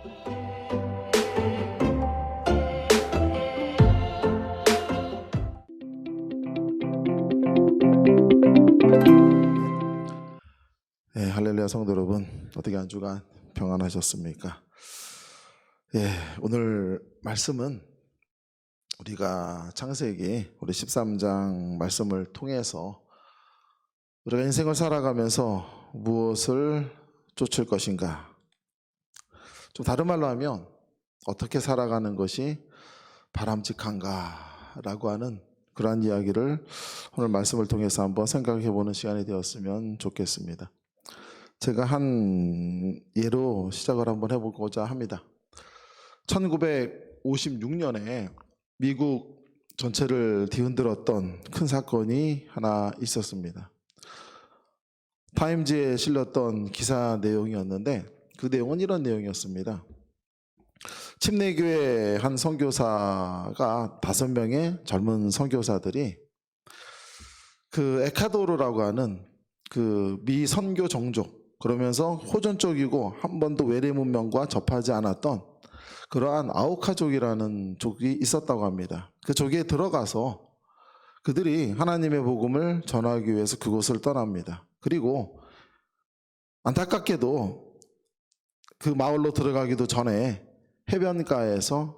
네, 할렐루야 성도 여러분, 어떻게 한 주간 평안하셨습니까? 오늘 말씀은 우리가 창세기 우리 13장 말씀을 통해서 우리가 인생을 살아가면서 무엇을 쫓을 것인가, 좀 다른 말로 하면 어떻게 살아가는 것이 바람직한가 라고 하는 그러한 이야기를 오늘 말씀을 통해서 한번 생각해 보는 시간이 되었으면 좋겠습니다. 제가 한 예로 시작을 한번 해보고자 합니다. 1956년에 미국 전체를 뒤흔들었던 큰 사건이 하나 있었습니다. 타임즈에 실렸던 기사 내용이었는데 그 내용은 이런 내용이었습니다. 침례교회 한 선교사가 5명의 젊은 선교사들이 그 에콰도르라고 하는 그 미 선교 종족, 그러면서 호전적이고 한 번도 외래 문명과 접하지 않았던 그러한 아우카족이라는 족이 있었다고 합니다. 그 족에 들어가서 그들이 하나님의 복음을 전하기 위해서 그곳을 떠납니다. 그리고 안타깝게도 그 마을로 들어가기도 전에 해변가에서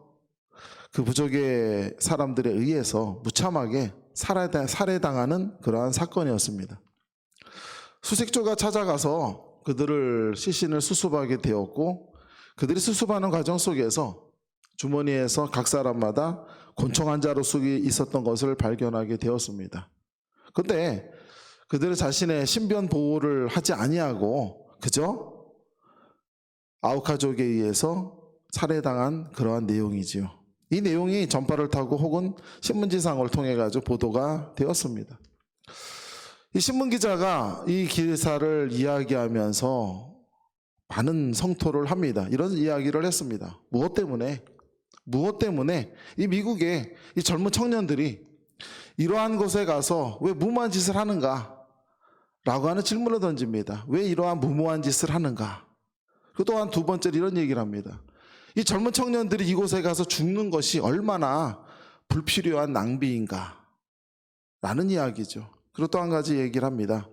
그 부족의 사람들에 의해서 무참하게 살해당하는 그러한 사건이었습니다. 수색조가 찾아가서 그들을 시신을 수습하게 되었고, 그들이 수습하는 과정 속에서 주머니에서 각 사람마다 곤충 한 자루씩이 있었던 것을 발견하게 되었습니다. 그런데 그들은 자신의 신변 보호를 하지 아니하고 그저 아우카족에 의해서 살해당한 그러한 내용이지요. 이 내용이 전파를 타고 혹은 신문지상을 통해 가지고 보도가 되었습니다. 이 신문기자가 이 기사를 이야기하면서 많은 성토를 합니다. 이런 이야기를 했습니다. 무엇 때문에 이 미국의 이 젊은 청년들이 이러한 곳에 가서 왜 무모한 짓을 하는가? 라고 하는 질문을 던집니다. 왜 이러한 무모한 짓을 하는가? 그 또한 두 번째로 이런 얘기를 합니다. 이 젊은 청년들이 이곳에 가서 죽는 것이 얼마나 불필요한 낭비인가? 라는 이야기죠. 그리고 또 한 가지 얘기를 합니다.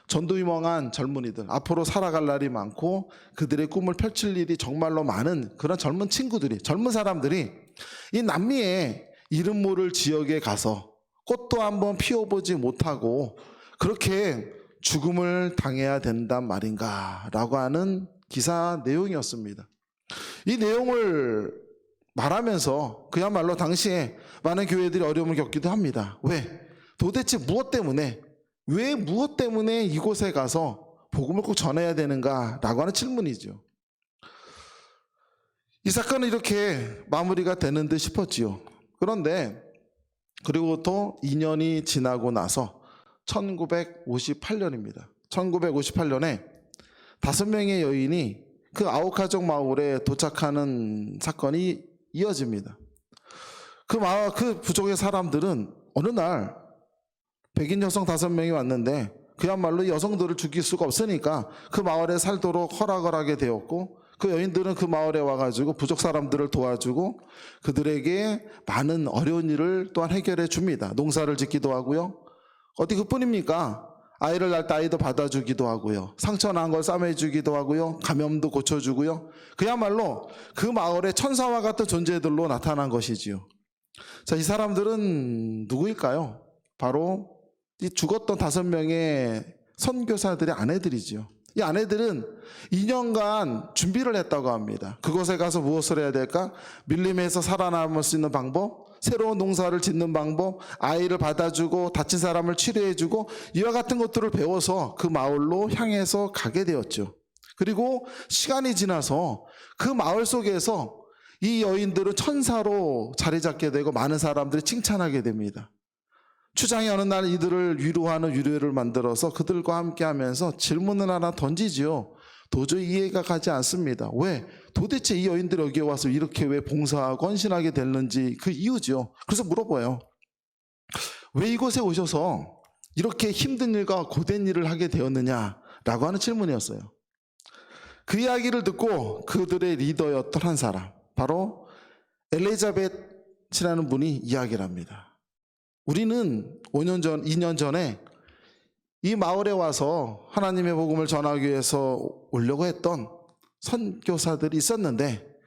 전도유망한 젊은이들, 앞으로 살아갈 날이 많고 그들의 꿈을 펼칠 일이 정말로 많은 그런 젊은 친구들이, 젊은 사람들이 이 남미의 이름 모를 지역에 가서 꽃도 한번 피워보지 못하고 그렇게 죽음을 당해야 된단 말인가 라고 하는 기사 내용이었습니다. 이 내용을 말하면서 그야말로 당시에 많은 교회들이 어려움을 겪기도 합니다. 왜? 도대체 무엇 때문에 이곳에 가서 복음을 꼭 전해야 되는가 라고 하는 질문이죠. 이 사건은 이렇게 마무리가 되는 듯 싶었지요. 그런데 그리고 또 2년이 지나고 나서 1958년입니다. 1958년에 5명의 여인이 그 아우카족 마을에 도착하는 사건이 이어집니다. 그 부족의 사람들은 어느 날 백인 여성 5명이 왔는데 그야말로 여성들을 죽일 수가 없으니까 그 마을에 살도록 허락을 하게 되었고, 그 여인들은 그 마을에 와가지고 부족 사람들을 도와주고 그들에게 많은 어려운 일을 또한 해결해 줍니다. 농사를 짓기도 하고요. 어디 그뿐입니까? 아이를 낳을 때 아이도 받아주기도 하고요. 상처 난 걸 싸매주기도 하고요. 감염도 고쳐주고요. 그야말로 그 마을의 천사와 같은 존재들로 나타난 것이지요. 자, 이 사람들은 누구일까요? 바로 이 죽었던 5명의 선교사들의 아내들이지요. 이 아내들은 2년간 준비를 했다고 합니다. 그곳에 가서 무엇을 해야 될까? 밀림에서 살아남을 수 있는 방법, 새로운 농사를 짓는 방법, 아이를 받아주고 다친 사람을 치료해주고 이와 같은 것들을 배워서 그 마을로 향해서 가게 되었죠. 그리고 시간이 지나서 그 마을 속에서 이 여인들은 천사로 자리 잡게 되고 많은 사람들이 칭찬하게 됩니다. 추장이 어느 날 이들을 위로하는 유료를 만들어서 그들과 함께 하면서 질문을 하나 던지지요. 도저히 이해가 가지 않습니다. 왜? 도대체 이 여인들이 여기에 와서 이렇게 왜 봉사하고 헌신하게 됐는지 그 이유죠. 그래서 물어봐요. 왜 이곳에 오셔서 이렇게 힘든 일과 고된 일을 하게 되었느냐라고 하는 질문이었어요. 그 이야기를 듣고 그들의 리더였던 한 사람, 바로 엘리자벳이라는 분이 이야기를 합니다. 우리는 2년 전에 이 마을에 와서 하나님의 복음을 전하기 위해서 오려고 했던 선교사들이 있었는데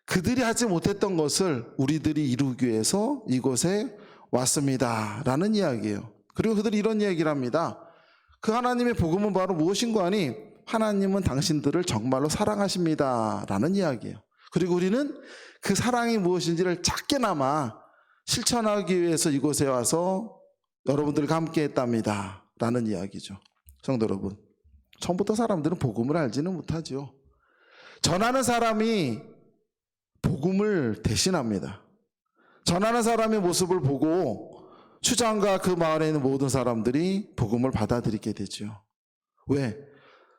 그들이 하지 못했던 것을 우리들이 이루기 위해서 이곳에 왔습니다 라는 이야기예요. 그리고 그들이 이런 이야기를 합니다. 그 하나님의 복음은 바로 무엇인가 하니 하나님은 당신들을 정말로 사랑하십니다 라는 이야기예요. 그리고 우리는 그 사랑이 무엇인지를 작게나마 실천하기 위해서 이곳에 와서 여러분들과 함께 했답니다 라는 이야기죠. 성도 여러분, 처음부터 사람들은 복음을 알지는 못하죠. 전하는 사람이 복음을 대신합니다. 전하는 사람의 모습을 보고 추장과 그 마을에 있는 모든 사람들이 복음을 받아들이게 되죠. 왜?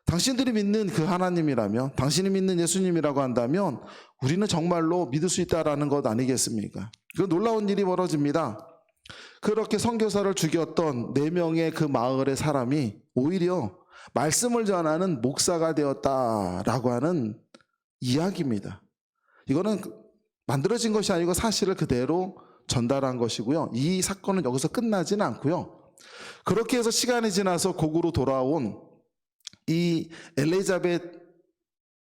당신들이 믿는 그 하나님이라면, 당신이 믿는 예수님이라고 한다면 우리는 정말로 믿을 수 있다라는 것 아니겠습니까? 그 놀라운 일이 벌어집니다. 그렇게 선교사를 죽였던 4명의 그 마을의 사람이 오히려 말씀을 전하는 목사가 되었다라고 하는 이야기입니다. 이거는 만들어진 것이 아니고 사실을 그대로 전달한 것이고요. 이 사건은 여기서 끝나지는 않고요. 그렇게 해서 시간이 지나서 고국으로 돌아온 이 엘리자벳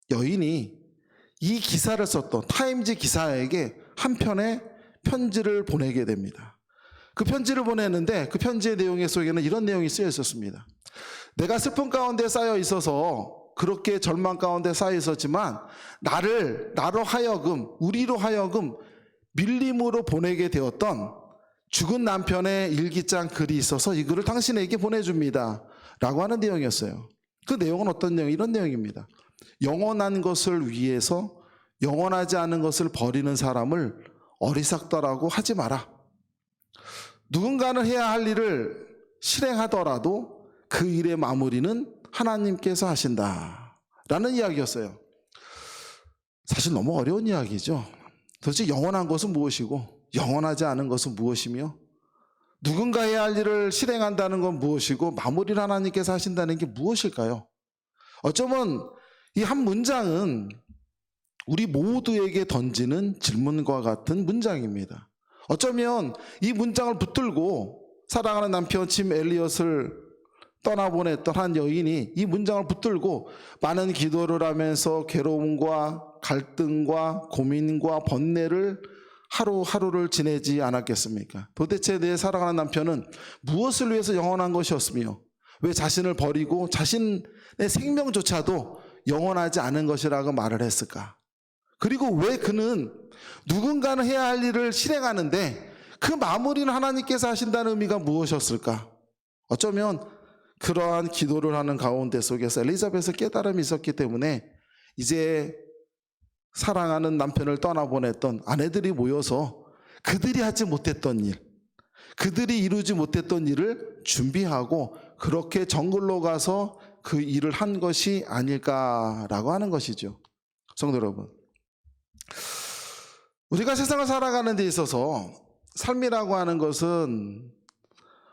여인이 이 기사를 썼던 타임즈 기사에게 한 편의 편지를 보내게 됩니다. 그 편지를 보냈는데 그 편지의 내용 속에는 이런 내용이 쓰여 있었습니다. 내가 슬픔 가운데 쌓여 있어서 그렇게 절망 가운데 쌓여 있었지만 나로 하여금, 우리로 하여금 밀림으로 보내게 되었던 죽은 남편의 일기장 글이 있어서 이 글을 당신에게 보내줍니다 라고 하는 내용이었어요. 그 내용은 어떤 내용? 이런 내용입니다. 영원한 것을 위해서 영원하지 않은 것을 버리는 사람을 어리석다라고 하지 마라. 누군가는 해야 할 일을 실행하더라도 그 일의 마무리는 하나님께서 하신다 라는 이야기였어요. 사실 너무 어려운 이야기죠. 도대체 영원한 것은 무엇이고 영원하지 않은 것은 무엇이며 누군가 해야 할 일을 실행한다는 건 무엇이고 마무리를 하나님께서 하신다는 게 무엇일까요? 어쩌면 이 한 문장은 우리 모두에게 던지는 질문과 같은 문장입니다. 어쩌면 이 문장을 붙들고 사랑하는 남편 짐 엘리엇을 떠나보냈던 한 여인이 이 문장을 붙들고 많은 기도를 하면서 괴로움과 갈등과 고민과 번뇌를 하루하루를 지내지 않았겠습니까? 도대체 내 사랑하는 남편은 무엇을 위해서 영원한 것이었으며 왜 자신을 버리고 자신의 생명조차도 영원하지 않은 것이라고 말을 했을까? 그리고 왜 그는 누군가는 해야 할 일을 실행하는데 그 마무리는 하나님께서 하신다는 의미가 무엇이었을까? 어쩌면 그러한 기도를 하는 가운데 속에서 엘리자벳의 깨달음이 있었기 때문에 이제 사랑하는 남편을 떠나보냈던 아내들이 모여서 그들이 하지 못했던 일, 그들이 이루지 못했던 일을 준비하고 그렇게 정글로 가서 그 일을 한 것이 아닐까라고 하는 것이죠. 성도 여러분, 우리가 세상을 살아가는 데 있어서 삶이라고 하는 것은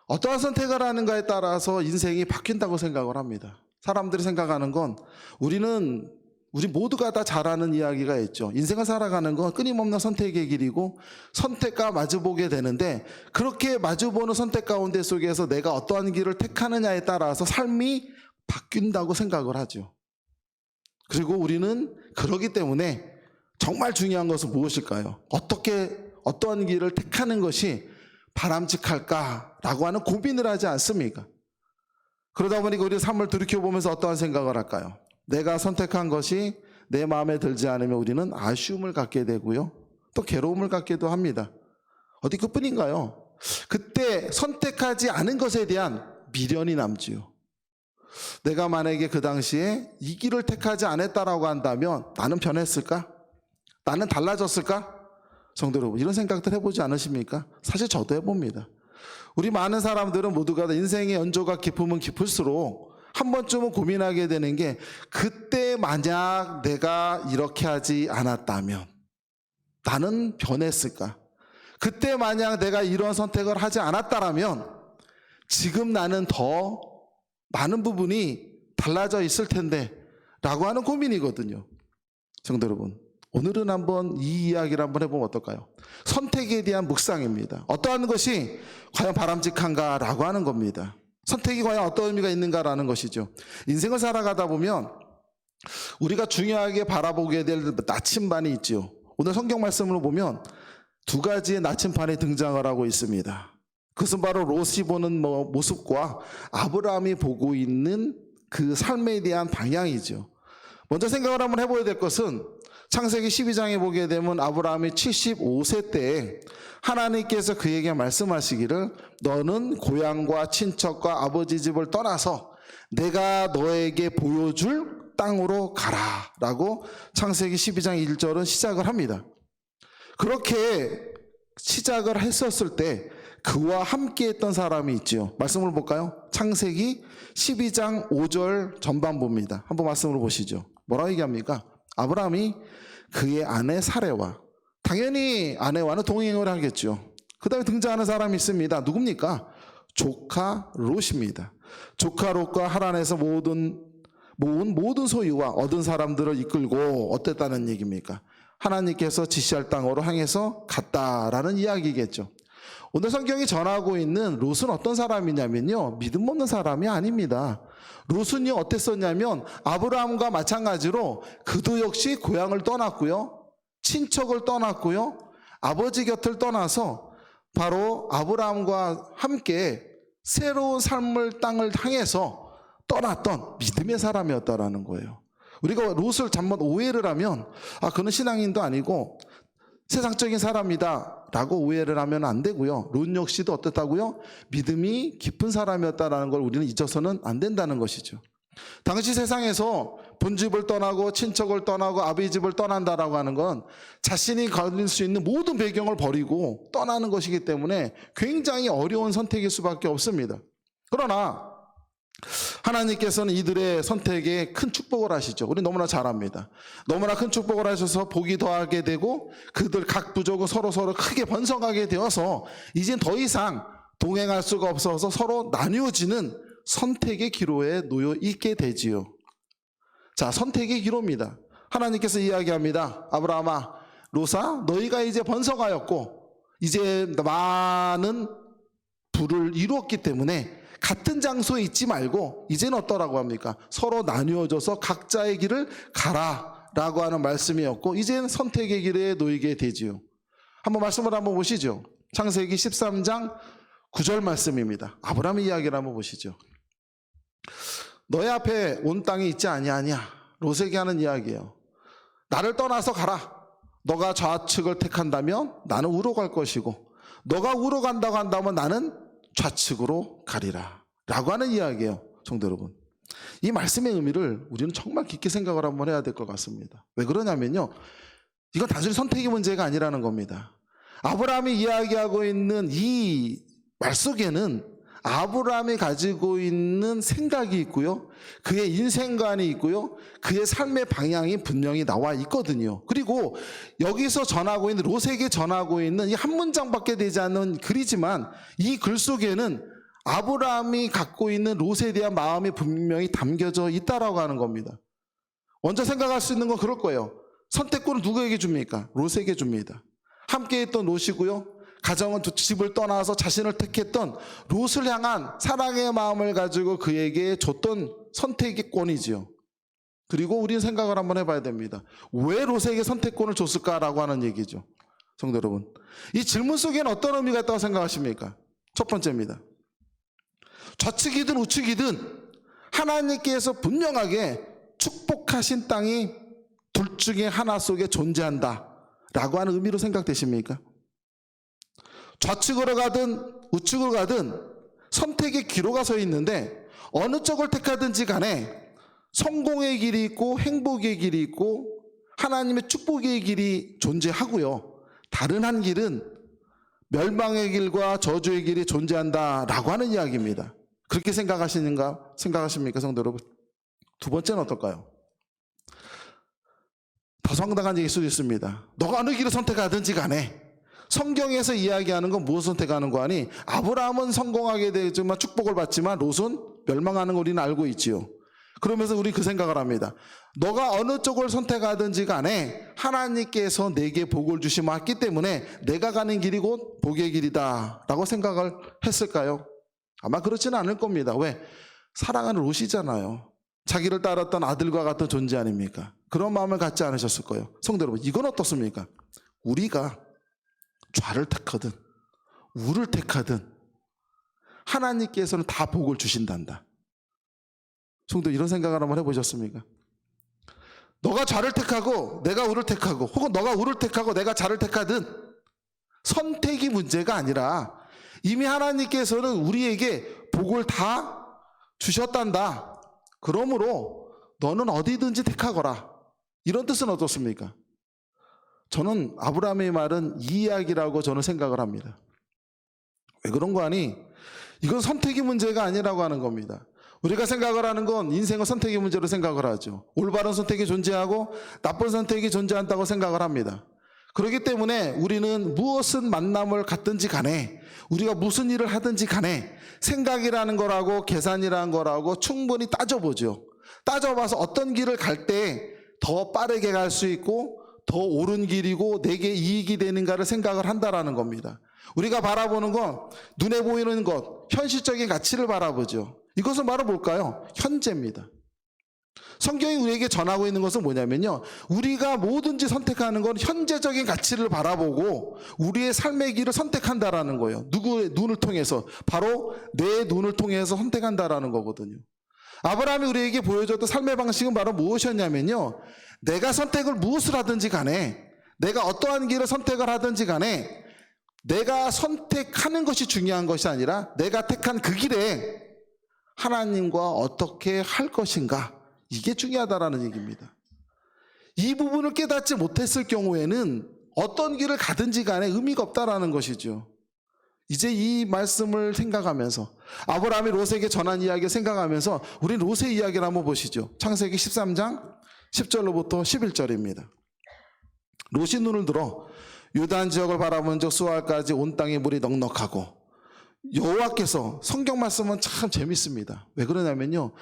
어떠한 선택을 하는가에 따라서 인생이 바뀐다고 생각을 합니다. 사람들이 생각하는 건 우리 모두가 다 잘 아는 이야기가 있죠. 인생을 살아가는 건 끊임없는 선택의 길이고 선택과 마주보게 되는데 그렇게 마주보는 선택 가운데 속에서 내가 어떠한 길을 택하느냐에 따라서 삶이 바뀐다고 생각을 하죠. 그리고 우리는 그러기 때문에 정말 중요한 것은 무엇일까요? 어떠한 길을 택하는 것이 바람직할까라고 하는 고민을 하지 않습니까? 그러다 보니까 우리 삶을 돌이켜보면서 어떠한 생각을 할까요? 내가 선택한 것이 내 마음에 들지 않으면 우리는 아쉬움을 갖게 되고요. 또 괴로움을 갖기도 합니다. 어디 그뿐인가요? 그때 선택하지 않은 것에 대한 미련이 남지요. 내가 만약에 그 당시에 이 길을 택하지 않았다라고 한다면 나는 변했을까? 나는 달라졌을까? 성도 여러분, 이런 생각들 해보지 않으십니까? 사실 저도 해봅니다. 우리 많은 사람들은 모두가 다 인생의 연조가 깊으면 깊을수록 한 번쯤은 고민하게 되는 게 그때 만약 내가 이렇게 하지 않았다면 나는 변했을까? 그때 만약 내가 이런 선택을 하지 않았다라면 지금 나는 더 많은 부분이 달라져 있을 텐데 라고 하는 고민이거든요. 성도 여러분, 오늘은 한번 이 이야기를 한번 해보면 어떨까요? 선택에 대한 묵상입니다. 어떠한 것이 과연 바람직한가 라고 하는 겁니다. 선택이 과연 어떤 의미가 있는가라는 것이죠. 인생을 살아가다 보면 우리가 중요하게 바라보게 될 나침반이 있죠. 오늘 성경 말씀을 보면 두 가지의 나침반이 등장을 하고 있습니다. 그것은 바로 롯이 보는 모습과 아브라함이 보고 있는 그 삶에 대한 방향이죠. 먼저 생각을 한번 해봐야 될 것은 창세기 12장에 보게 되면 아브라함이 75세 때에 하나님께서 그에게 말씀하시기를 너는 고향과 친척과 아버지 집을 떠나서 내가 너에게 보여줄 땅으로 가라 라고 창세기 12장 1절은 시작을 합니다. 그렇게 시작을 했었을 때 그와 함께 했던 사람이 있죠. 말씀을 볼까요? 창세기 12장 5절 전반부입니다. 한번 말씀을 보시죠. 뭐라고 얘기합니까? 아브라함이 그의 아내 사레와, 당연히 아내와는 동행을 하겠죠. 그 다음에 등장하는 사람이 있습니다. 누굽니까? 조카 롯입니다. 조카 롯과 하란에서 모은 모든 소유와 얻은 사람들을 이끌고 어땠다는 얘기입니까? 하나님께서 지시할 땅으로 향해서 갔다라는 이야기겠죠. 오늘 성경이 전하고 있는 롯은 어떤 사람이냐면요, 믿음 없는 사람이 아닙니다. 롯은요 어땠었냐면 아브라함과 마찬가지로 그도 역시 고향을 떠났고요, 친척을 떠났고요, 아버지 곁을 떠나서 바로 아브라함과 함께 새로운 삶을 땅을 향해서 떠났던 믿음의 사람이었다라는 거예요. 우리가 롯을 잘못 오해를 하면 그는 신앙인도 아니고 세상적인 사람이다 라고 오해를 하면 안 되고요. 롯 역시도 어떻다고요? 믿음이 깊은 사람이었다라는 걸 우리는 잊어서는 안 된다는 것이죠. 당시 세상에서 본집을 떠나고 친척을 떠나고 아버지 집을 떠난다라고 하는 건 자신이 가질 수 있는 모든 배경을 버리고 떠나는 것이기 때문에 굉장히 어려운 선택일 수밖에 없습니다. 그러나 하나님께서는 이들의 선택에 큰 축복을 하시죠. 우리 너무나 잘 압니다. 너무나 큰 축복을 하셔서 복이 더하게 되고 그들 각 부족은 서로 크게 번성하게 되어서 이젠 더 이상 동행할 수가 없어서 서로 나뉘어지는 선택의 기로에 놓여 있게 되지요. 자, 선택의 기로입니다. 하나님께서 이야기합니다. 아브라함아, 롯아, 너희가 이제 번성하였고 이제 많은 부를 이루었기 때문에 같은 장소에 있지 말고 이제는 어떠라고 합니까? 서로 나뉘어져서 각자의 길을 가라 라고 하는 말씀이었고 이제는 선택의 길에 놓이게 되지요. 한번 말씀을 한번 보시죠. 창세기 13장 9절 말씀입니다. 아브라함의 이야기를 한번 보시죠. 너의 앞에 온 땅이 있지 아니하냐? 롯에게 하는 이야기예요. 나를 떠나서 가라. 너가 좌측을 택한다면 나는 우로 갈 것이고 너가 우로 간다고 한다면 나는 좌측으로 가리라 라고 하는 이야기예요. 성도 여러분, 이 말씀의 의미를 우리는 정말 깊게 생각을 한번 해야 될 것 같습니다. 왜 그러냐면요, 이건 단순히 선택의 문제가 아니라는 겁니다. 아브라함이 이야기하고 있는 이 말 속에는 아브라함이 가지고 있는 생각이 있고요, 그의 인생관이 있고요, 그의 삶의 방향이 분명히 나와 있거든요. 그리고 여기서 전하고 있는, 롯에게 전하고 있는 이 한 문장밖에 되지 않는 글이지만 이 글 속에는 아브라함이 갖고 있는 롯에 대한 마음이 분명히 담겨져 있다라고 하는 겁니다. 먼저 생각할 수 있는 건 그럴 거예요. 선택권은 누구에게 줍니까? 롯에게 줍니다. 함께 했던 롯이고요, 가정은 두 집을 떠나서 자신을 택했던 롯을 향한 사랑의 마음을 가지고 그에게 줬던 선택권이지요. 그리고 우리는 생각을 한번 해봐야 됩니다. 왜 롯에게 선택권을 줬을까라고 하는 얘기죠. 성도 여러분, 이 질문 속에는 어떤 의미가 있다고 생각하십니까? 첫 번째입니다. 좌측이든 우측이든 하나님께서 분명하게 축복하신 땅이 둘 중에 하나 속에 존재한다 라고 하는 의미로 생각되십니까? 좌측으로 가든 우측으로 가든 선택의 기로가 서 있는데 어느 쪽을 택하든지 간에 성공의 길이 있고 행복의 길이 있고 하나님의 축복의 길이 존재하고요, 다른 한 길은 멸망의 길과 저주의 길이 존재한다라고 하는 이야기입니다. 그렇게 생각하십니까, 성도 여러분? 두 번째는 어떨까요? 더 황당한 얘기일 수도 있습니다. 너가 어느 길을 선택하든지 간에 성경에서 이야기하는 건 무엇을 선택하는 거 아니? 아브라함은 성공하게 되지만 축복을 받지만 롯은 멸망하는 걸 우리는 알고 있지요. 그러면서 우리 그 생각을 합니다. 너가 어느 쪽을 선택하든지 간에 하나님께서 내게 복을 주시면 왔기 때문에 내가 가는 길이 곧 복의 길이다 라고 생각을 했을까요? 아마 그렇지는 않을 겁니다. 왜? 사랑하는 롯이잖아요. 자기를 따랐던 아들과 같은 존재 아닙니까? 그런 마음을 갖지 않으셨을 거예요. 성도 여러분, 이건 어떻습니까? 우리가 좌를 택하든 우를 택하든 하나님께서는 다 복을 주신단다. 성도 이런 생각을 한번 해보셨습니까? 너가 좌를 택하고 내가 우를 택하고 혹은 너가 우를 택하고 내가 좌를 택하든 선택이 문제가 아니라 이미 하나님께서는 우리에게 복을 다 주셨단다. 그러므로 너는 어디든지 택하거라. 이런 뜻은 어떻습니까? 저는 아브라함의 말은 이 이야기라고 저는 생각을 합니다. 왜 그런 거 아니? 이건 선택이 문제가 아니라고 하는 겁니다. 우리가 생각을 하는 건 인생은 선택의 문제로 생각을 하죠. 올바른 선택이 존재하고 나쁜 선택이 존재한다고 생각을 합니다. 그렇기 때문에 우리는 무엇은 만남을 갖든지 간에 우리가 무슨 일을 하든지 간에 생각이라는 거라고 계산이라는 거라고 충분히 따져보죠. 따져봐서 어떤 길을 갈 때 더 빠르게 갈 수 있고 더 옳은 길이고 내게 이익이 되는가를 생각을 한다라는 겁니다. 우리가 바라보는 건 눈에 보이는 것, 현실적인 가치를 바라보죠. 이것은 바로 뭘까요? 현재입니다. 성경이 우리에게 전하고 있는 것은 뭐냐면요, 우리가 뭐든지 선택하는 건 현재적인 가치를 바라보고 우리의 삶의 길을 선택한다라는 거예요. 누구의 눈을 통해서? 바로 내 눈을 통해서 선택한다라는 거거든요. 아브라함이 우리에게 보여줬던 삶의 방식은 바로 무엇이었냐면요, 내가 선택을 무엇을 하든지 간에 내가 어떠한 길을 선택을 하든지 간에 내가 선택하는 것이 중요한 것이 아니라 내가 택한 그 길에 하나님과 어떻게 할 것인가, 이게 중요하다라는 얘기입니다. 이 부분을 깨닫지 못했을 경우에는 어떤 길을 가든지 간에 의미가 없다라는 것이죠. 이제 이 말씀을 생각하면서 아브라함이 롯에게 전한 이야기를 생각하면서 우리 롯의 이야기를 한번 보시죠. 창세기 13장 10절로부터 11절입니다. 롯이 눈을 들어 요단 지역을 바라본 적 수알까지 온 땅에 물이 넉넉하고, 여호와께서, 성경 말씀은 참 재밌습니다. 왜 그러냐면요,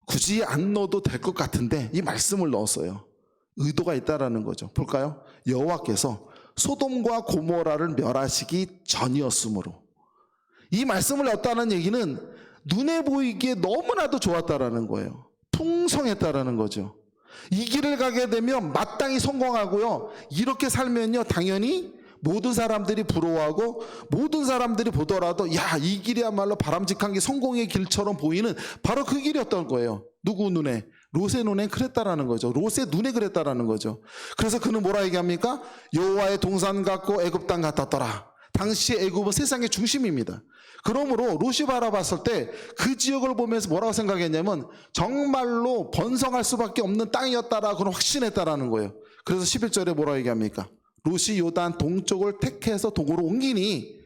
굳이 안 넣어도 될 것 같은데 이 말씀을 넣었어요. 의도가 있다라는 거죠. 볼까요? 여호와께서 소돔과 고모라를 멸하시기 전이었으므로. 이 말씀을 넣었다는 얘기는 눈에 보이기에 너무나도 좋았다라는 거예요. 풍성했다라는 거죠. 이 길을 가게 되면 마땅히 성공하고요, 이렇게 살면요 당연히 모든 사람들이 부러워하고 모든 사람들이 보더라도 야, 이 길이야말로 바람직한 게 성공의 길처럼 보이는 바로 그 길이었던 거예요. 누구 눈에? 롯의 눈에 그랬다라는 거죠. 롯의 눈에 그랬다라는 거죠. 그래서 그는 뭐라 얘기합니까? 여호와의 동산 같고 애굽 땅 같았더라. 당시 애굽은 세상의 중심입니다. 그러므로 롯이 바라봤을 때 그 지역을 보면서 뭐라고 생각했냐면 정말로 번성할 수밖에 없는 땅이었다라고 확신했다라는 거예요. 그래서 11절에 뭐라고 얘기합니까? 롯이 요단 동쪽을 택해서 동으로 옮기니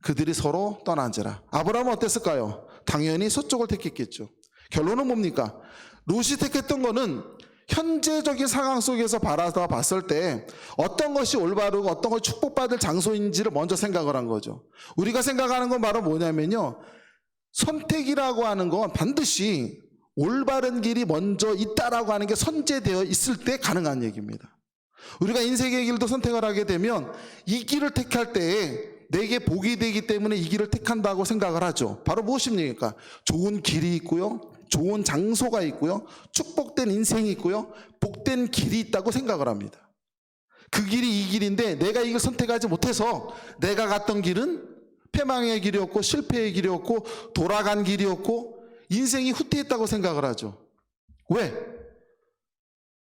그들이 서로 떠난지라. 아브라함은 어땠을까요? 당연히 서쪽을 택했겠죠. 결론은 뭡니까? 롯이 택했던 거는 현재적인 상황 속에서 바라봤을 때 어떤 것이 올바르고 어떤 것이 축복받을 장소인지를 먼저 생각을 한 거죠. 우리가 생각하는 건 바로 뭐냐면요, 선택이라고 하는 건 반드시 올바른 길이 먼저 있다라고 하는 게 선제되어 있을 때 가능한 얘기입니다. 우리가 인생의 길도 선택을 하게 되면 이 길을 택할 때에 내게 복이 되기 때문에 이 길을 택한다고 생각을 하죠. 바로 무엇입니까? 좋은 길이 있고요, 좋은 장소가 있고요, 축복된 인생이 있고요, 복된 길이 있다고 생각을 합니다. 그 길이 이 길인데 내가 이걸 선택하지 못해서 내가 갔던 길은 패망의 길이었고 실패의 길이었고 돌아간 길이었고 인생이 후퇴했다고 생각을 하죠. 왜?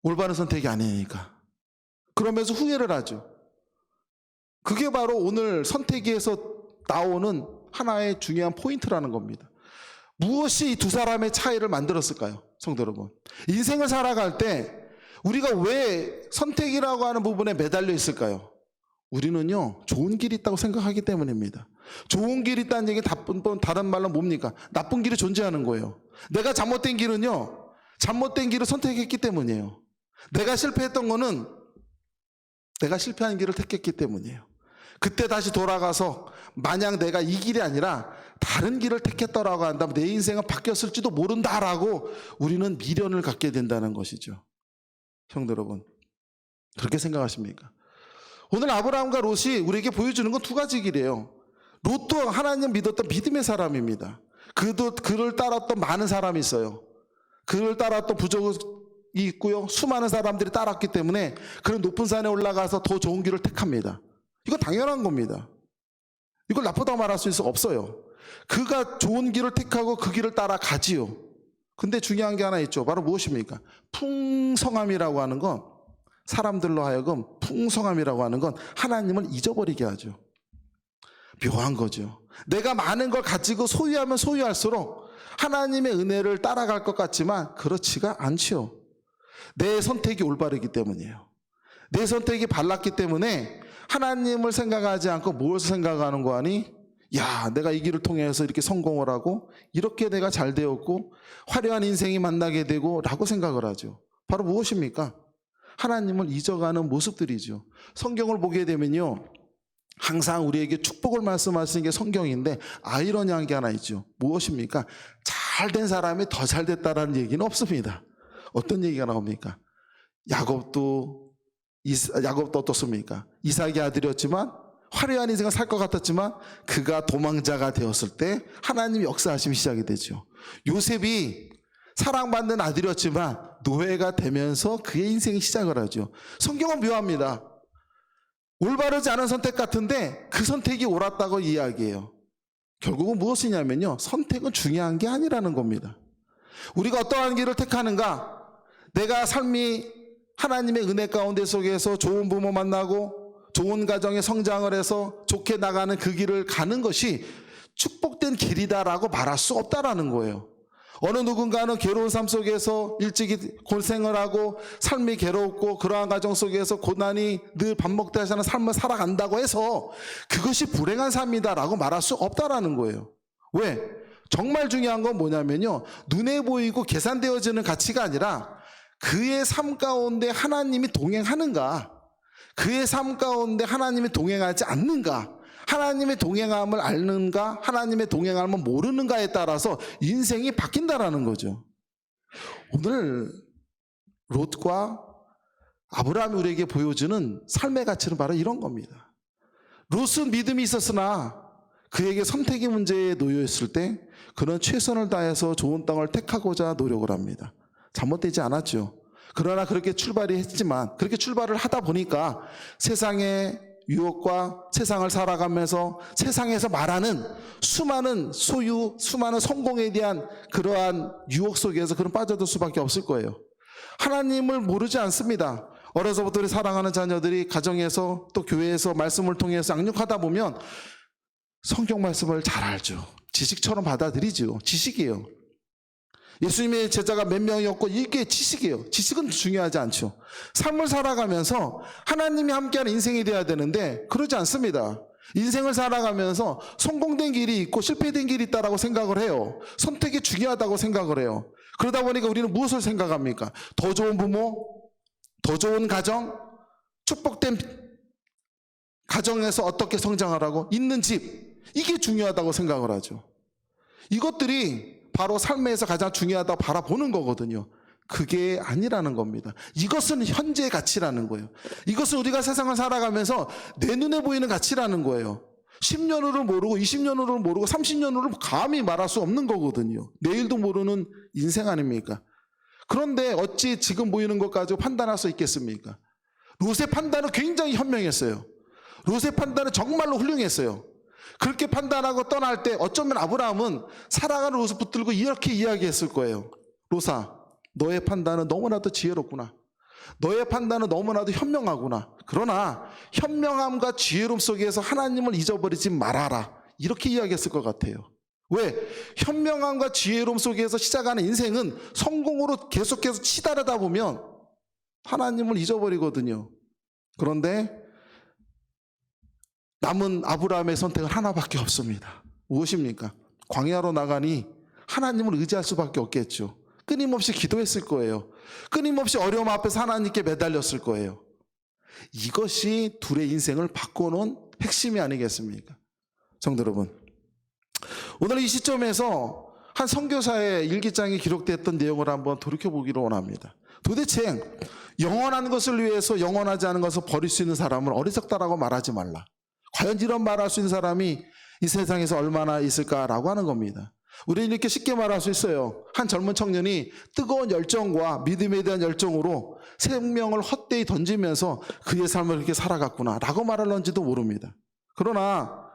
올바른 선택이 아니니까. 그러면서 후회를 하죠. 그게 바로 오늘 선택에서 나오는 하나의 중요한 포인트라는 겁니다. 무엇이 이 두 사람의 차이를 만들었을까요? 성도 여러분, 인생을 살아갈 때 우리가 왜 선택이라고 하는 부분에 매달려 있을까요? 우리는요, 좋은 길이 있다고 생각하기 때문입니다. 좋은 길이 있다는 얘기 다른 말로 뭡니까? 나쁜 길이 존재하는 거예요. 내가 잘못된 길은요, 잘못된 길을 선택했기 때문이에요. 내가 실패했던 거는 내가 실패한 길을 택했기 때문이에요. 그때 다시 돌아가서 만약 내가 이 길이 아니라 다른 길을 택했더라고 한다면 내 인생은 바뀌었을지도 모른다라고 우리는 미련을 갖게 된다는 것이죠. 성도 여러분, 그렇게 생각하십니까? 오늘 아브라함과 롯이 우리에게 보여주는 건 두 가지 길이에요. 롯도 하나님 믿었던 믿음의 사람입니다. 그를 따랐던 많은 사람이 있어요. 그를 따랐던 부족이 있고요. 수많은 사람들이 따랐기 때문에 그런 높은 산에 올라가서 더 좋은 길을 택합니다. 이건 당연한 겁니다. 이걸 나쁘다고 말할 수 없어요. 그가 좋은 길을 택하고 그 길을 따라가지요. 근데 중요한 게 하나 있죠. 바로 무엇입니까? 풍성함이라고 하는 건, 사람들로 하여금 풍성함이라고 하는 건 하나님을 잊어버리게 하죠. 묘한 거죠. 내가 많은 걸 가지고 소유하면 소유할수록 하나님의 은혜를 따라갈 것 같지만 그렇지가 않지요. 내 선택이 올바르기 때문이에요. 내 선택이 발랐기 때문에 하나님을 생각하지 않고 무엇을 생각하는 거 아니? 야, 내가 이 길을 통해서 이렇게 성공을 하고 이렇게 내가 잘 되었고 화려한 인생이 만나게 되고 라고 생각을 하죠. 바로 무엇입니까? 하나님을 잊어가는 모습들이죠. 성경을 보게 되면요, 항상 우리에게 축복을 말씀하시는 게 성경인데 아이러니한 게 하나 있죠. 무엇입니까? 잘된 사람이 더 잘됐다라는 얘기는 없습니다. 어떤 얘기가 나옵니까? 야곱도 어떻습니까? 이삭의 아들이었지만 화려한 인생을 살 것 같았지만 그가 도망자가 되었을 때 하나님의 역사하심이 시작이 되죠. 요셉이 사랑받는 아들이었지만 노예가 되면서 그의 인생이 시작을 하죠. 성경은 묘합니다. 올바르지 않은 선택 같은데 그 선택이 옳았다고 이야기해요. 결국은 무엇이냐면요, 선택은 중요한 게 아니라는 겁니다. 우리가 어떠한 길을 택하는가, 내가 삶이 하나님의 은혜 가운데 속에서 좋은 부모 만나고 좋은 가정에 성장을 해서 좋게 나가는 그 길을 가는 것이 축복된 길이다라고 말할 수 없다라는 거예요. 어느 누군가는 괴로운 삶 속에서 일찍이 고생을 하고 삶이 괴롭고 그러한 가정 속에서 고난이 늘 밥 먹다 하는 삶을 살아간다고 해서 그것이 불행한 삶이다라고 말할 수 없다라는 거예요. 왜? 정말 중요한 건 뭐냐면요, 눈에 보이고 계산되어지는 가치가 아니라 그의 삶 가운데 하나님이 동행하는가, 그의 삶 가운데 하나님이 동행하지 않는가, 하나님의 동행함을 아는가, 하나님의 동행함을 모르는가에 따라서 인생이 바뀐다라는 거죠. 오늘 롯과 아브라함이 우리에게 보여주는 삶의 가치는 바로 이런 겁니다. 롯은 믿음이 있었으나 그에게 선택의 문제에 놓여 있을 때 그는 최선을 다해서 좋은 땅을 택하고자 노력을 합니다. 잘못되지 않았죠. 그러나 그렇게 출발이 했지만, 그렇게 출발을 하다 보니까 세상의 유혹과 세상을 살아가면서 세상에서 말하는 수많은 소유, 수많은 성공에 대한 그러한 유혹 속에서 그는 빠져들 수밖에 없을 거예요. 하나님을 모르지 않습니다. 어려서부터 우리 사랑하는 자녀들이 가정에서 또 교회에서 말씀을 통해서 양육하다 보면 성경 말씀을 잘 알죠. 지식처럼 받아들이죠. 지식이에요. 예수님의 제자가 몇 명이었고 이게 지식이에요. 지식은 중요하지 않죠. 삶을 살아가면서 하나님이 함께하는 인생이 돼야 되는데 그러지 않습니다. 인생을 살아가면서 성공된 길이 있고 실패된 길이 있다고 생각을 해요. 선택이 중요하다고 생각을 해요. 그러다 보니까 우리는 무엇을 생각합니까? 더 좋은 부모, 더 좋은 가정, 축복된 가정에서 어떻게 성장하라고, 있는 집, 이게 중요하다고 생각을 하죠. 이것들이 바로 삶에서 가장 중요하다고 바라보는 거거든요. 그게 아니라는 겁니다. 이것은 현재의 가치라는 거예요. 이것은 우리가 세상을 살아가면서 내 눈에 보이는 가치라는 거예요. 10년 후를 모르고 20년 후를 모르고 30년 후를 감히 말할 수 없는 거거든요. 내일도 모르는 인생 아닙니까? 그런데 어찌 지금 보이는 것 가지고 판단할 수 있겠습니까? 롯의 판단은 굉장히 현명했어요. 롯의 판단은 정말로 훌륭했어요. 그렇게 판단하고 떠날 때 어쩌면 아브라함은 사랑하는 롯을 붙들고 이렇게 이야기했을 거예요. 롯아, 너의 판단은 너무나도 지혜롭구나. 너의 판단은 너무나도 현명하구나. 그러나 현명함과 지혜로움 속에서 하나님을 잊어버리지 말아라. 이렇게 이야기했을 것 같아요. 왜? 현명함과 지혜로움 속에서 시작하는 인생은 성공으로 계속해서 치달으다 보면 하나님을 잊어버리거든요. 그런데 남은 아브라함의 선택은 하나밖에 없습니다. 무엇입니까? 광야로 나가니 하나님을 의지할 수밖에 없겠죠. 끊임없이 기도했을 거예요. 끊임없이 어려움 앞에서 하나님께 매달렸을 거예요. 이것이 둘의 인생을 바꿔놓은 핵심이 아니겠습니까? 성도 여러분, 오늘 이 시점에서 한 선교사의 일기장에 기록됐던 내용을 한번 돌이켜보기를 원합니다. 도대체 영원한 것을 위해서 영원하지 않은 것을 버릴 수 있는 사람은 어리석다라고 말하지 말라. 과연 이런 말할 수 있는 사람이 이 세상에서 얼마나 있을까라고 하는 겁니다. 우리는 이렇게 쉽게 말할 수 있어요. 한 젊은 청년이 뜨거운 열정과 믿음에 대한 열정으로 생명을 헛되이 던지면서 그의 삶을 그렇게 살아갔구나 라고 말할런지도 모릅니다. 그러나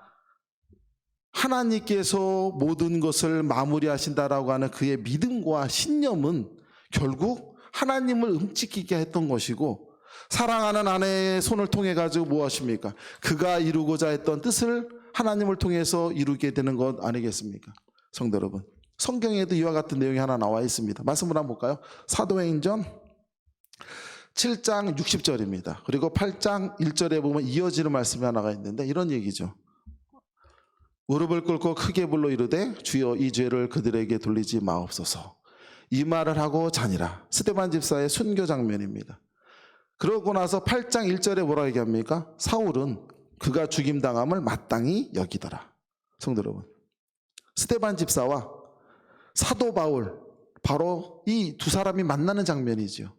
하나님께서 모든 것을 마무리하신다라고 하는 그의 믿음과 신념은 결국 하나님을 움직이게 했던 것이고, 사랑하는 아내의 손을 통해 가지고 무엇입니까? 그가 이루고자 했던 뜻을 하나님을 통해서 이루게 되는 것 아니겠습니까? 성도 여러분, 성경에도 이와 같은 내용이 하나 나와 있습니다. 말씀을 한번 볼까요? 사도행전 7장 60절입니다. 그리고 8장 1절에 보면 이어지는 말씀이 하나가 있는데 이런 얘기죠. 무릎을 꿇고 크게 불러 이르되 주여 이 죄를 그들에게 돌리지 마옵소서. 이 말을 하고 자니라. 스데반 집사의 순교 장면입니다. 그러고 나서 8장 1절에 뭐라 얘기합니까? 사울은 그가 죽임당함을 마땅히 여기더라. 성도 여러분, 스데반 집사와 사도 바울, 바로 이 두 사람이 만나는 장면이죠.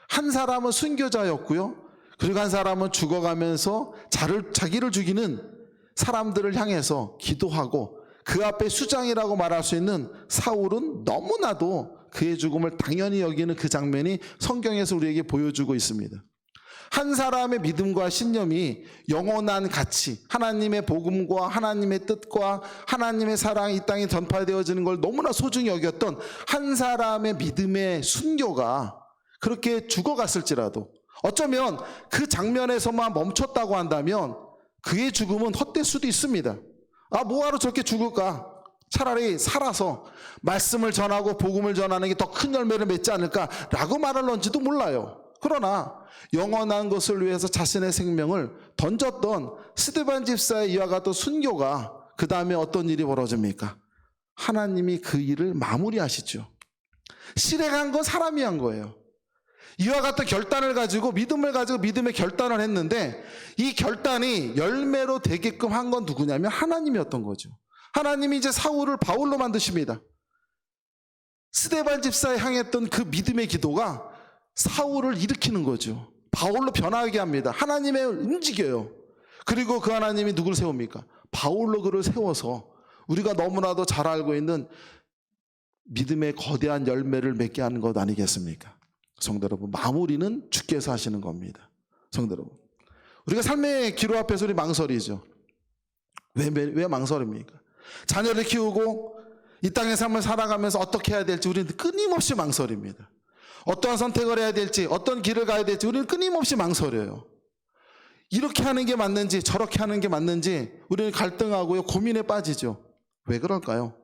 한 사람은 순교자였고요, 그리고 한 사람은 죽어가면서 자기를 죽이는 사람들을 향해서 기도하고 그 앞에 수장이라고 말할 수 있는 사울은 너무나도 그의 죽음을 당연히 여기는 그 장면이 성경에서 우리에게 보여주고 있습니다. 한 사람의 믿음과 신념이 영원한 가치, 하나님의 복음과 하나님의 뜻과 하나님의 사랑이 이 땅에 전파되어지는 걸 너무나 소중히 여겼던 한 사람의 믿음의 순교가 그렇게 죽어갔을지라도, 어쩌면 그 장면에서만 멈췄다고 한다면 그의 죽음은 헛될 수도 있습니다. 뭐하러 저렇게 죽을까? 차라리 살아서 말씀을 전하고 복음을 전하는 게 더 큰 열매를 맺지 않을까라고 말할런지도 몰라요. 그러나 영원한 것을 위해서 자신의 생명을 던졌던 스데반 집사의 이와 같은 순교가 그 다음에 어떤 일이 벌어집니까? 하나님이 그 일을 마무리하시죠. 실행한 건 사람이 한 거예요. 이와 같은 결단을 가지고 믿음을 가지고 믿음의 결단을 했는데 이 결단이 열매로 되게끔 한 건 누구냐면 하나님이었던 거죠. 하나님이 이제 사울을 바울로 만드십니다. 스데반 집사에 향했던 그 믿음의 기도가 사울을 일으키는 거죠. 바울로 변하게 합니다. 하나님의 움직여요. 그리고 그 하나님이 누구를 세웁니까? 바울로 그를 세워서 우리가 너무나도 잘 알고 있는 믿음의 거대한 열매를 맺게 하는 것 아니겠습니까? 성도 여러분, 마무리는 주께서 하시는 겁니다. 성도 여러분, 우리가 삶의 기로 앞에서 우리 망설이죠. 왜 망설입니까? 자녀를 키우고 이 땅의 삶을 살아가면서 어떻게 해야 될지 우리는 끊임없이 망설입니다. 어떠한 선택을 해야 될지, 어떤 길을 가야 될지 우리는 끊임없이 망설여요. 이렇게 하는 게 맞는지 저렇게 하는 게 맞는지 우리는 갈등하고요, 고민에 빠지죠. 왜 그럴까요?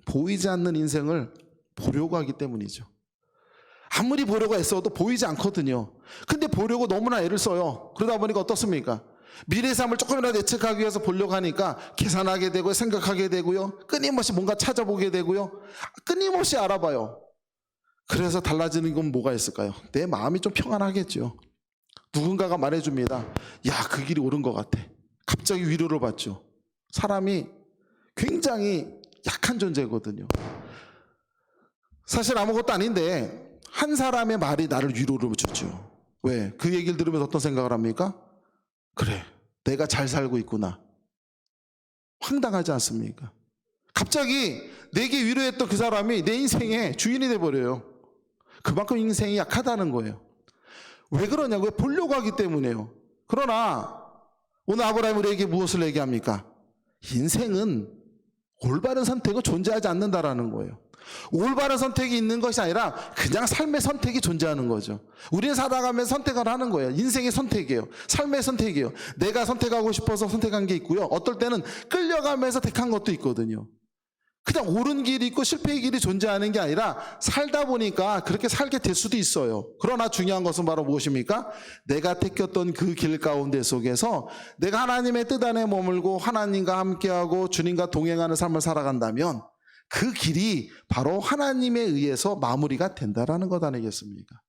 보이지 않는 인생을 보려고 하기 때문이죠. 아무리 보려고 애써도 보이지 않거든요. 근데 보려고 너무나 애를 써요. 그러다 보니까 어떻습니까? 미래의 삶을 조금이라도 예측하기 위해서 보려고 하니까 계산하게 되고 생각하게 되고요, 끊임없이 뭔가 찾아보게 되고요, 끊임없이 알아봐요. 그래서 달라지는 건 뭐가 있을까요? 내 마음이 좀 평안하겠죠. 누군가가 말해줍니다. 야, 그 길이 옳은 것 같아. 갑자기 위로를 받죠. 사람이 굉장히 약한 존재거든요. 사실 아무것도 아닌데 한 사람의 말이 나를 위로를 주죠. 왜? 그 얘기를 들으면서 어떤 생각을 합니까? 그래, 내가 잘 살고 있구나. 황당하지 않습니까? 갑자기 내게 위로했던 그 사람이 내 인생의 주인이 돼버려요. 그만큼 인생이 약하다는 거예요. 왜 그러냐고요? 보려고 하기 때문에요. 그러나 오늘 아브라함이 우리에게 무엇을 얘기합니까? 인생은 올바른 선택은 존재하지 않는다라는 거예요. 올바른 선택이 있는 것이 아니라 그냥 삶의 선택이 존재하는 거죠. 우리는 살아가면서 선택을 하는 거예요. 인생의 선택이에요. 삶의 선택이에요. 내가 선택하고 싶어서 선택한 게 있고요, 어떨 때는 끌려가면서 택한 것도 있거든요. 그냥 옳은 길이 있고 실패의 길이 존재하는 게 아니라 살다 보니까 그렇게 살게 될 수도 있어요. 그러나 중요한 것은 바로 무엇입니까? 내가 택했던 그 길 가운데 속에서 내가 하나님의 뜻 안에 머물고 하나님과 함께하고 주님과 동행하는 삶을 살아간다면 그 길이 바로 하나님에 의해서 마무리가 된다라는 것 아니겠습니까?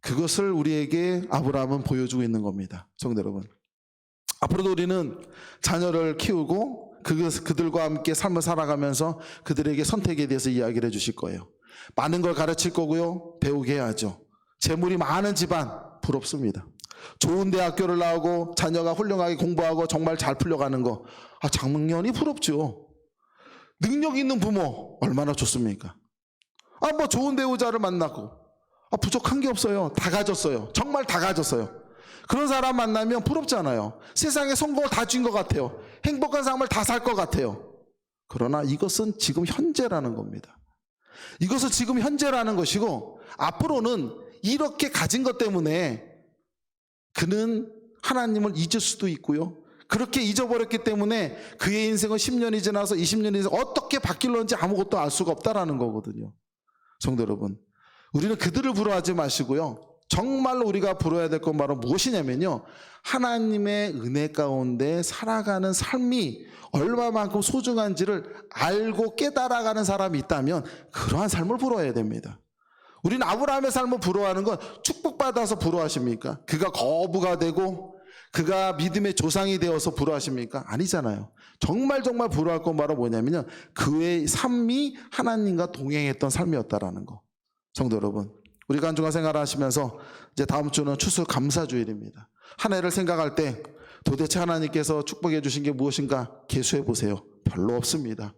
그것을 우리에게 아브라함은 보여주고 있는 겁니다. 성도 여러분, 앞으로도 우리는 자녀를 키우고 그들과 함께 삶을 살아가면서 그들에게 선택에 대해서 이야기를 해주실 거예요. 많은 걸 가르칠 거고요. 배우게 해야죠. 재물이 많은 집안 부럽습니다. 좋은 대학교를 나오고 자녀가 훌륭하게 공부하고 정말 잘 풀려가는 거, 장년이 부럽죠. 능력 있는 부모 얼마나 좋습니까? 뭐 좋은 배우자를 만나고 부족한 게 없어요. 다 가졌어요. 정말 다 가졌어요. 그런 사람 만나면 부럽잖아요. 세상에 성공을 다 쥔 것 같아요. 행복한 삶을 다 살 것 같아요. 그러나 이것은 지금 현재라는 겁니다. 이것은 지금 현재라는 것이고, 앞으로는 이렇게 가진 것 때문에 그는 하나님을 잊을 수도 있고요. 그렇게 잊어버렸기 때문에 그의 인생은 10년이 지나서 20년이 지나서 어떻게 바뀔런지 아무것도 알 수가 없다라는 거거든요. 성도 여러분, 우리는 그들을 부러워하지 마시고요. 정말로 우리가 부러워야 될 건 바로 무엇이냐면요, 하나님의 은혜 가운데 살아가는 삶이 얼마만큼 소중한지를 알고 깨달아가는 사람이 있다면 그러한 삶을 부러워해야 됩니다. 우리는 아브라함의 삶을 부러워하는 건 축복받아서 부러워하십니까? 그가 거부가 되고 그가 믿음의 조상이 되어서 부러워하십니까? 아니잖아요. 정말 부러워할 건 바로 뭐냐면요, 그의 삶이 하나님과 동행했던 삶이었다라는 거. 성도 여러분, 우리가 한 주간 생활하시면서 이제 다음 주는 추수감사주일입니다. 한 해를 생각할 때 도대체 하나님께서 축복해 주신 게 무엇인가 계수해 보세요. 별로 없습니다.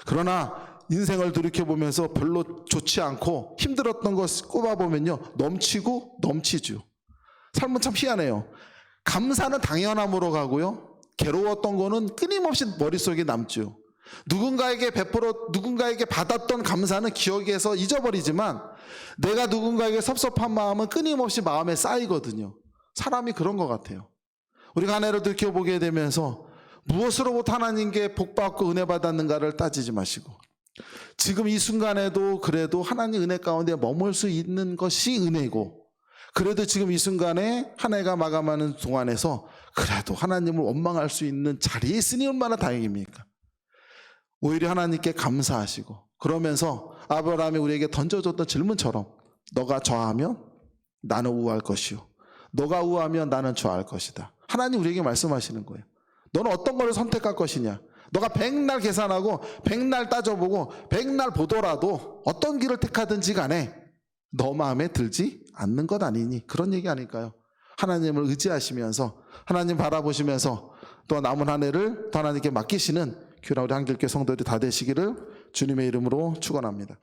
그러나 인생을 돌이켜보면서 별로 좋지 않고 힘들었던 것 꼽아보면요, 넘치고 넘치죠. 삶은 참 희한해요. 감사는 당연함으로 가고요, 괴로웠던 거는 끊임없이 머릿속에 남죠. 누군가에게 받았던 감사는 기억에서 잊어버리지만 내가 누군가에게 섭섭한 마음은 끊임없이 마음에 쌓이거든요. 사람이 그런 것 같아요. 우리가 한 해를 들켜보게 되면서 무엇으로부터 하나님께 복받고 은혜 받았는가를 따지지 마시고, 지금 이 순간에도 그래도 하나님 은혜 가운데 머물 수 있는 것이 은혜고, 그래도 지금 이 순간에 한 해가 마감하는 동안에서 그래도 하나님을 원망할 수 있는 자리에 있으니 얼마나 다행입니까? 오히려 하나님께 감사하시고, 그러면서 아브라함이 우리에게 던져줬던 질문처럼 너가 좌하면 나는 우할 것이요, 너가 우하면 나는 좌할 것이다. 하나님 우리에게 말씀하시는 거예요. 너는 어떤 거를 선택할 것이냐. 너가 백날 계산하고 백날 따져보고 백날 보더라도 어떤 길을 택하든지 간에 너 마음에 들지 않는 것 아니니, 그런 얘기 아닐까요? 하나님을 의지하시면서 하나님 바라보시면서 또 남은 한 해를 또 하나님께 맡기시는 귀한 우리 한길교회 성도들이 다 되시기를 주님의 이름으로 축원합니다.